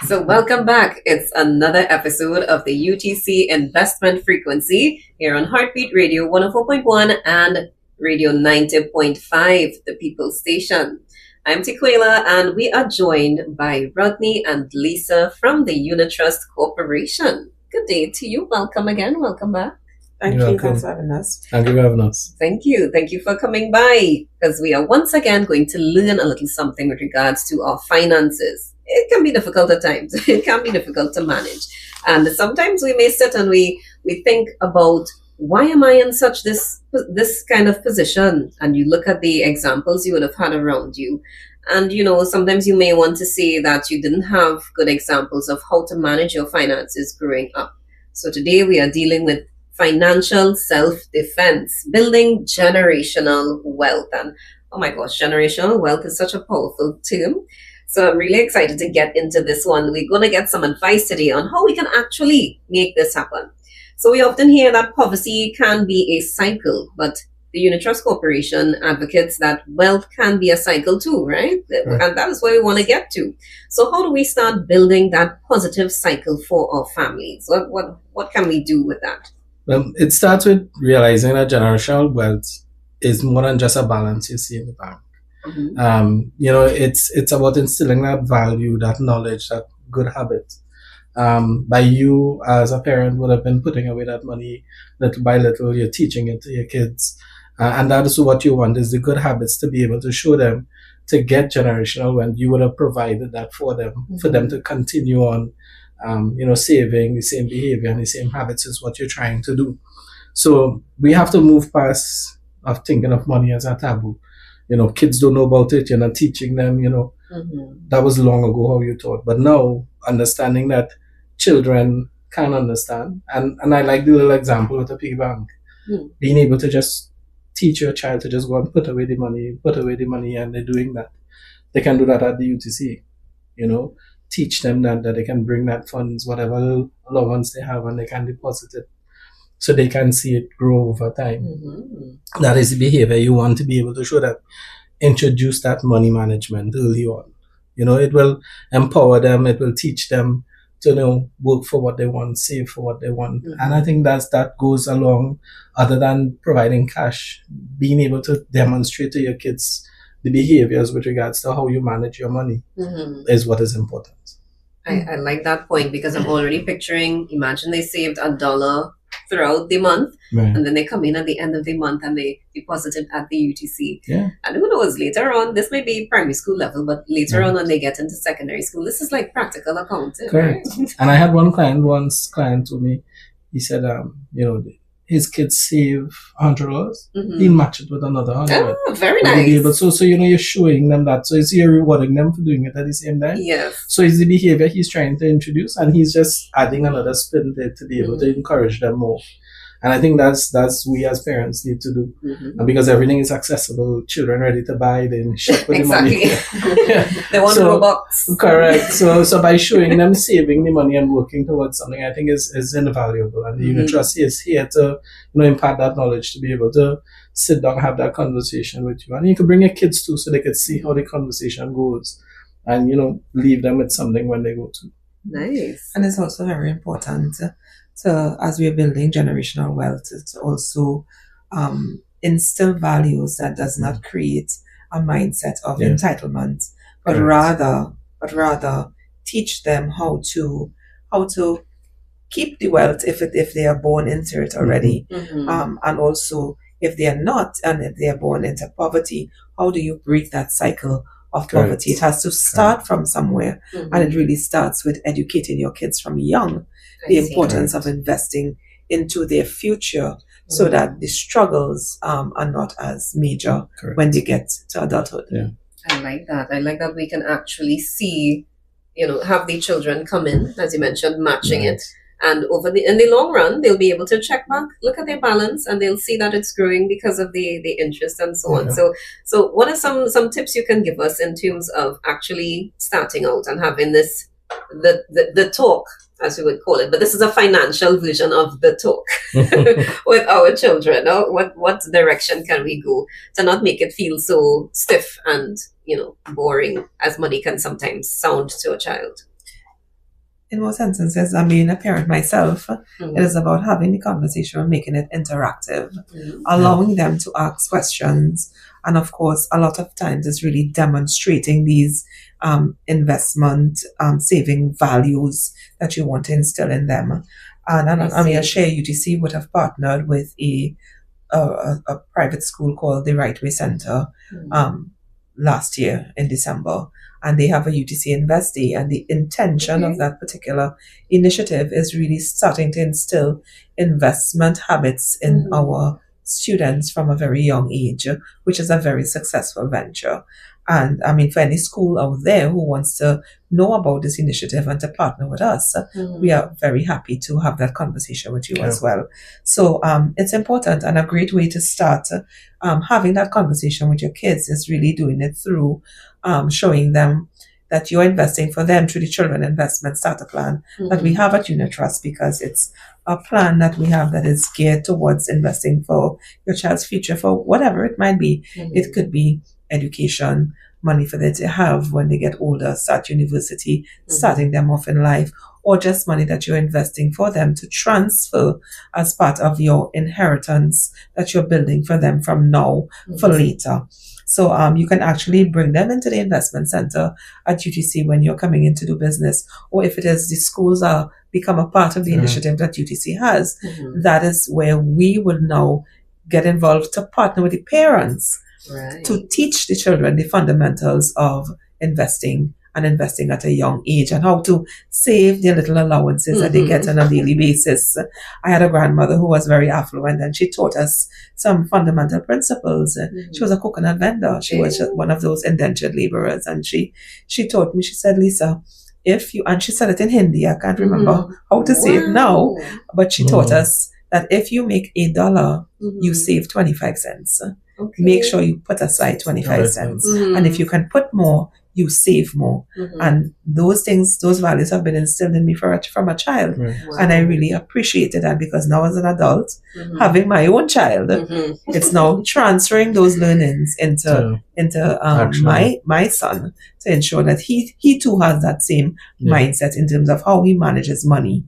So, welcome back. It's another episode of the UTC Investment Frequency here on Heartbeat Radio 104.1 and Radio 90.5, the People's Station. I'm Tequila, and we are joined by Rodney and Lisa from the Unitrust Corporation. Good day to you. Welcome again. Welcome back. Thank you. Thanks for having us. Thank you for having us. Thank you. Thank you for coming by, because we are once again going to learn a little something with regards to our finances. It can be difficult at times. It can be difficult to manage. And sometimes we may sit and we think about, why am I in such this kind of position? And you look at the examples you would have had around you. And, sometimes you may want to say that you didn't have good examples of how to manage your finances growing up. So today we are dealing with financial self-defense, building generational wealth. And oh my gosh, generational wealth is such a powerful term. So I'm really excited to get into this one. We're going to get some advice today on how we can actually make this happen. So we often hear that poverty can be a cycle, but the Unitrust Corporation advocates that wealth can be a cycle too, right? And that is where we want to get to. So how do we start building that positive cycle for our families? What can we do with that? It starts with realizing that generational wealth is more than just a balance you see in the bank. Mm-hmm. It's about instilling that value, that knowledge, that good habit. By you as a parent would have been putting away that money little by little. You're teaching it to your kids, and that is what you want, is the good habits to be able to show them to get generational wealth. You would have provided that for them, mm-hmm. for them to continue on. Saving, the same behavior and the same habits is what you're trying to do. So we have to move past of thinking of money as a taboo. Kids don't know about it. You're not teaching them, mm-hmm. That was long ago how you taught. But now, understanding that children can understand. And I like the little example with the piggy bank. Mm-hmm. Being able to just teach your child to just go and put away the money, and they're doing that. They can do that at the UTC, teach them that they can bring that funds, whatever allowance they have, and they can deposit it so they can see it grow over time. Mm-hmm. That is the behavior you want to be able to show them. Introduce that money management early on. It will empower them. It will teach them to work for what they want, save for what they want. Mm-hmm. And I think that goes along, other than providing cash, being able to demonstrate to your kids the behaviors with regards to how you manage your money, mm-hmm. is what is important. I like that point, because I'm already picturing, imagine they saved $1 throughout the month, right. and then they come in at the end of the month and they deposit it at the UTC. Yeah. And who knows, later on, this may be primary school level, but later right. on when they get into secondary school, this is like practical accounting. Correct. Right? And I had one client told me, he said, his kids save $100, mm-hmm. he'll match it with another $100. Oh, very nice. So you're showing them that. So you're rewarding them for doing it at the same time. Yes. So it's the behavior he's trying to introduce, and he's just adding another spin there to be able mm-hmm. to encourage them more. And I think that's we as parents need to do. Mm-hmm. And because everything is accessible, children ready to buy, then shop with exactly. the money. Yeah. They want Robux. Correct. So by showing them saving the money and working towards something, I think is invaluable. And the mm-hmm. Unitrust is here to impart that knowledge, to be able to sit down, have that conversation with you. And you can bring your kids too, so they can see how the conversation goes, and leave them with something when they go to. Nice. And it's also very important to, as we're building generational wealth, to also instill values that does not create a mindset of entitlement, but rather teach them how to keep the wealth if they are born into it already, mm-hmm. And also if they are not, and if they are born into poverty, how do you break that cycle of poverty? It has to start from somewhere, mm-hmm. and it really starts with educating your kids from young the importance of investing into their future, so that the struggles are not as major when they get to adulthood. Yeah. I like that. I like that we can actually see, have the children come in, as you mentioned, matching it. And in the long run, they'll be able to check back, look at their balance, and they'll see that it's growing because of the interest and so on. So what are some tips you can give us in terms of actually starting out and having the talk, as we would call it, but this is a financial version of the talk with our children? What direction can we go to not make it feel so stiff and boring, as money can sometimes sound to a child? in most instances, I mean, a parent myself, it is about having the conversation and making it interactive, allowing them to ask questions. And of course, a lot of times it's really demonstrating these investment saving values that you want to instill in them. And I mean, I share UTC would have partnered with a private school called the Right Way Center last year in December. And they have a UTC Invest Day, and the intention of that particular initiative is really starting to instill investment habits in our students from a very young age, which is a very successful venture. And I mean, for any school out there who wants to know about this initiative and to partner with us, we are very happy to have that conversation with you as well. So it's important, and a great way to start having that conversation with your kids is really doing it through showing them that you're investing for them through the Children Investment Starter Plan that we have at Unit Trust, because it's a plan that we have that is geared towards investing for your child's future, for whatever it might be. It could be education, money for them to have when they get older, start university, starting them off in life, or just money that you're investing for them to transfer as part of your inheritance that you're building for them from now for later. So you can actually bring them into the investment center at UTC when you're coming in to do business, or if it is the schools are become a part of the initiative that UTC has, that is where we will now get involved to partner with the parents to teach the children the fundamentals of investing and investing at a young age, and how to save their little allowances that they get on a daily basis. I had a grandmother who was very affluent, and she taught us some fundamental principles. She was a coconut vendor. She was one of those indentured laborers, and she taught me, she said, Lisa, if you, and she said it in Hindi, I can't remember how to say it now, but she taught us that if you make $1, you save 25 cents. Make sure you put aside 25 cents. And if you can put more, you save more. And those things, those values have been instilled in me from a child. And I really appreciated that, because now as an adult, having my own child, it's now transferring those learnings into my son, to ensure that he too has that same mindset in terms of how he manages money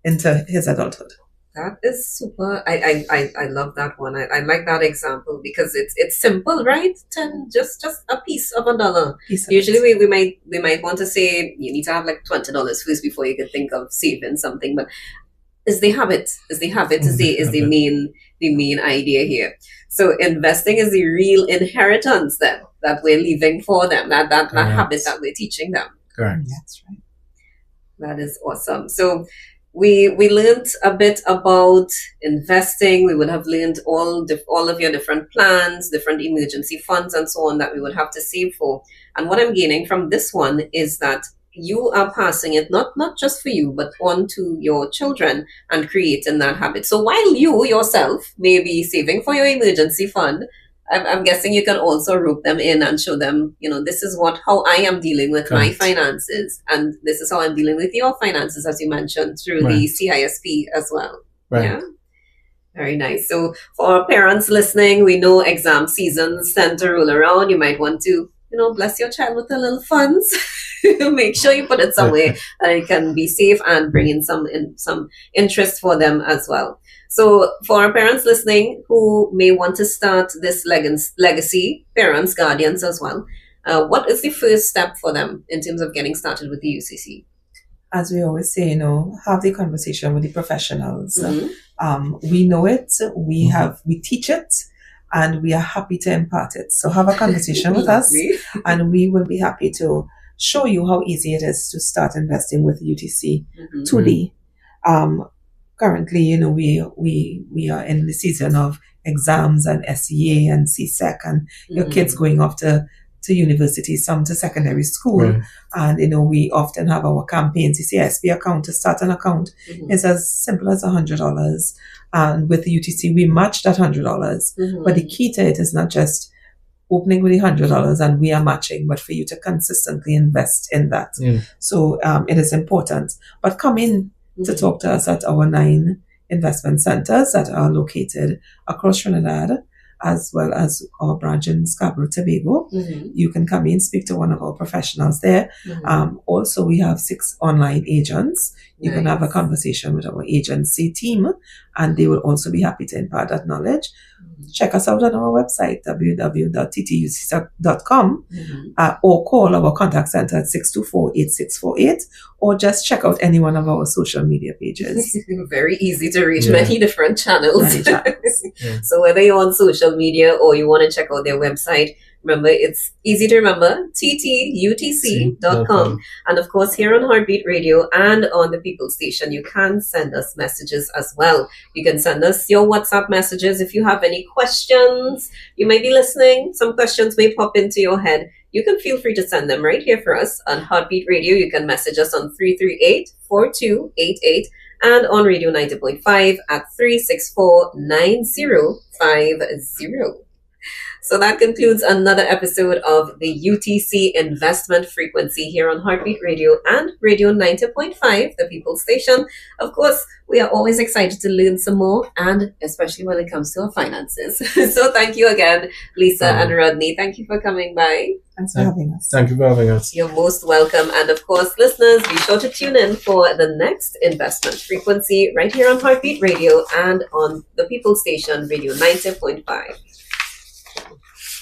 into his adulthood. That is super. I love that one. I like that example, because it's simple, right? Just a piece of $1. Usually we might want to say you need to have like $20 first before you could think of saving something, but is the habit is the main idea here. So investing is the real inheritance then that we're leaving for them, that habit that we're teaching them. Correct. That's right. That is awesome. So we learned a bit about investing. We would have learned all of your different plans, different emergency funds, and so on that we would have to save for. And what I'm gaining from this one is that you are passing it not just for you, but on to your children and creating that habit. So while you yourself may be saving for your emergency fund, I'm guessing you can also rope them in and show them, this is how I am dealing with my finances, and this is how I'm dealing with your finances, as you mentioned, through the CISP as well. Right. Yeah. Very nice. So for our parents listening, we know exam seasons tend to roll around. You might want to, bless your child with a little funds. Make sure you put it somewhere that it can be safe and bring in some interest for them as well. So for our parents listening who may want to start this legacy, parents, guardians as well, what is the first step for them in terms of getting started with the UCC? As we always say, have the conversation with the professionals. We know it, we teach it, and we are happy to impart it. So have a conversation with us, and we will be happy to show you how easy it is to start investing with UTC today. Currently, we are in the season of exams and SEA and CSEC, and your kids going off to university, some to secondary school. And, we often have our campaigns. The CISP account, to start an account, is as simple as $100. And with the UTC, we match that $100. But the key to it is not just opening with the $100 and we are matching, but for you to consistently invest in that. So it is important. But come in to talk to us at our 9 investment centers that are located across Trinidad. as well as our branch in Scarborough, Tobago. You can come in, speak to one of our professionals there. Also, we have 6 online agents. You can have a conversation with our agency team, and they will also be happy to impart that knowledge. Check us out on our website, www.ttuc.com, or call our contact center at 624-8648, or just check out any one of our social media pages. Very easy to reach, many different channels. Many channels. So whether you're on social media or you want to check out their website, remember, it's easy to remember, ttutc.com. And of course, here on Heartbeat Radio and on the People Station, you can send us messages as well. You can send us your WhatsApp messages if you have any questions. You may be listening. Some questions may pop into your head. You can feel free to send them right here for us on Heartbeat Radio. You can message us on 338-4288 and on Radio 90.5 at 364-9050. So that concludes another episode of the UTC Investment Frequency here on Heartbeat Radio and Radio 90.5, the People Station. Of course, we are always excited to learn some more, and especially when it comes to our finances. So thank you again, Lisa and Rodney. Thank you for coming by. Thanks for having us. Thank you for having us. You're most welcome. And of course, listeners, be sure to tune in for the next Investment Frequency right here on Heartbeat Radio and on the People Station, Radio 90.5.